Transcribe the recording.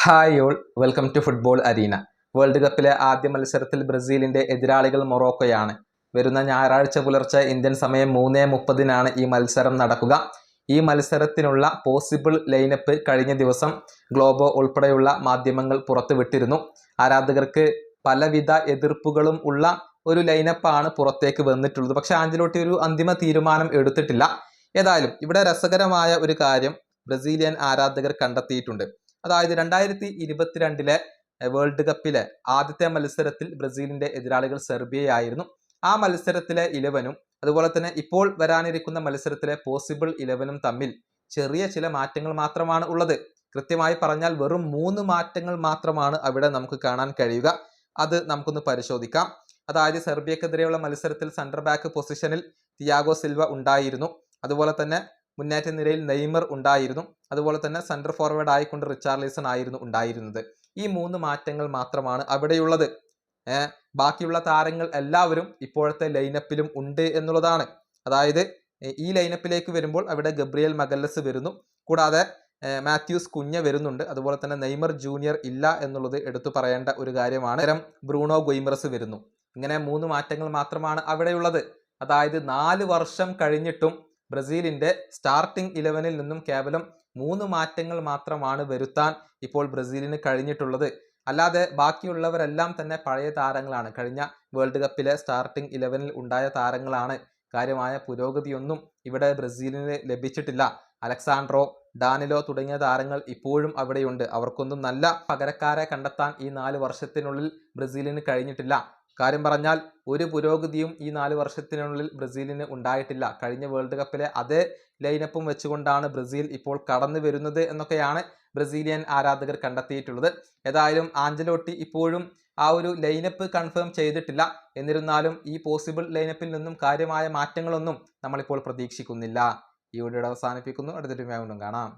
Hi all, welcome to football arena. World കപ്പിലെ ആദ്യ മത്സരത്തിൽ ബ്രസീലിന്റെ എതിരാളികൾ മൊറോക്കോയാണ്. വരുന്ന ഞായറാഴ്ച പുലർച്ചെ ഇന്ത്യൻ സമയം 3:30 ഈ മത്സരം നടക്കുക. ഈ മത്സരത്തിനുള്ള പോസിബിൾ ലൈനപ്പ് കഴിഞ്ഞ ദിവസം ഗ്ലോബോ ഉൾപ്പെടെയുള്ള മാധ്യമങ്ങൾ പുറത്തുവിട്ടിരുന്നു. ആരാധകർക്ക് പലവിധ എതിർപ്പുകളും ഉള്ള ഒരു ലൈനപ്പാണ് പുറത്തേക്ക് വന്നിട്ടുള്ളത്. പക്ഷെ ആഞ്ചലോട്ടി ഒരു അന്തിമ തീരുമാനം എടുത്തിട്ടില്ല. ഏതായാലും ഇവിടെ രസകരമായ ഒരു കാര്യം ബ്രസീലിയൻ ആരാധകർ കണ്ടെത്തിയിട്ടുണ്ട്. അതായത് 2022 വേൾഡ് കപ്പിലെ ആദ്യത്തെ മത്സരത്തിൽ ബ്രസീലിന്റെ എതിരാളികൾ സെർബിയയായിരുന്നു. ആ മത്സരത്തിലെ 11ഉം അതുപോലെ തന്നെ ഇപ്പോൾ വരാനിരിക്കുന്ന മത്സരത്തിലെ പോസിബിൾ 11ഉം തമ്മിൽ ചെറിയ ചില മാറ്റങ്ങൾ മാത്രമാണ് ഉള്ളത്. കൃത്യമായി പറഞ്ഞാൽ വെറും 3 മാറ്റങ്ങൾ മാത്രമാണ് അവിടെ നമുക്ക് കാണാൻ കഴിയുക. അത് നമുക്കൊന്ന് പരിശോധിക്കാം. അതായത് സെർബിയക്കെതിരെയുള്ള മത്സരത്തിൽ സെൻട്രൽ ബാക്ക് പൊസിഷനിൽ തിയാഗോ സിൽവ ഉണ്ടായിരുന്നു. അതുപോലെ തന്നെ മുന്നേറ്റ നിരയിൽ നെയ്മർ ഉണ്ടായിരുന്നു. അതുപോലെ തന്നെ സെൻട്രൽ ഫോർവേഡ് ആയിക്കൊണ്ട് റിച്ചാർലിസൺ ആയിരുന്നു ഉണ്ടായിരുന്നത്. ഈ 3 മാറ്റങ്ങൾ മാത്രമാണ് അവിടെയുള്ളത്. ബാക്കിയുള്ള താരങ്ങൾ എല്ലാവരും ഇപ്പോഴത്തെ ലൈനപ്പിലും ഉണ്ട് എന്നുള്ളതാണ്. അതായത് ഈ ലൈനപ്പിലേക്ക് വരുമ്പോൾ അവിടെ ഗബ്രിയേൽ മഗല്ലസ് വരുന്നു. കൂടാതെ മാത്യൂസ് കുഞ്ഞ വരുന്നുണ്ട്. അതുപോലെ തന്നെ നെയ്മർ ജൂനിയർ ഇല്ല എന്നുള്ളത് എടുത്തു പറയേണ്ട ഒരു കാര്യമാണ്. ബ്രൂണോ ഗൊയ്മറസ് വരുന്നു. ഇങ്ങനെ 3 മാറ്റങ്ങൾ മാത്രമാണ് അവിടെയുള്ളത്. അതായത് 4 വർഷം കഴിഞ്ഞിട്ടും ബ്രസീലിന്റെ സ്റ്റാർട്ടിംഗ് 11-ൽ നിന്നും കേവലം 3 മാറ്റങ്ങൾ മാത്രമാണ് വരുത്താൻ ഇപ്പോൾ ബ്രസീലിന് കഴിഞ്ഞിട്ടുള്ളത്. അല്ലാതെ ബാക്കിയുള്ളവരെല്ലാം തന്നെ പഴയ താരങ്ങളാണ്. കഴിഞ്ഞ വേൾഡ് കപ്പിലെ സ്റ്റാർട്ടിംഗ് 11-ൽ ഉണ്ടായ താരങ്ങളാണ്. കാര്യമായ പുരോഗതിയൊന്നും ഇവിടെ ബ്രസീലിന് ലഭിച്ചിട്ടില്ല. അലക്സാൻഡ്രോ, ഡാനിലോ തുടങ്ങിയ താരങ്ങൾ ഇപ്പോഴും അവിടെയുണ്ട്. അവർക്കൊന്നും നല്ല പകരക്കാരെ കണ്ടെത്താൻ ഈ 4 വർഷത്തിനുള്ളിൽ ബ്രസീലിന് കഴിഞ്ഞിട്ടില്ല. കാര്യം പറഞ്ഞാൽ ഒരു പുരോഗതിയും ഈ 4 വർഷത്തിനുള്ളിൽ ബ്രസീലിന് ഉണ്ടായിട്ടില്ല. കഴിഞ്ഞ വേൾഡ് കപ്പിലെ അതേ ലൈനപ്പും വെച്ചുകൊണ്ടാണ് ബ്രസീൽ ഇപ്പോൾ കടന്നു വരുന്നത് എന്നൊക്കെയാണ് ബ്രസീലിയൻ ആരാധകർ കണ്ടെത്തിയിട്ടുള്ളത്. ഏതായാലും ആഞ്ചലോട്ടി ഇപ്പോഴും ആ ഒരു ലൈനപ്പ് കൺഫേം ചെയ്തിട്ടില്ല. എന്നിരുന്നാലും ഈ പോസിബിൾ ലൈനപ്പിൽ നിന്നും കാര്യമായ മാറ്റങ്ങളൊന്നും നമ്മളിപ്പോൾ പ്രതീക്ഷിക്കുന്നില്ല. ഈ വീഡിയോ അവസാനിപ്പിക്കുന്നു. അടുത്തൊരു വീണ്ടും കാണാം.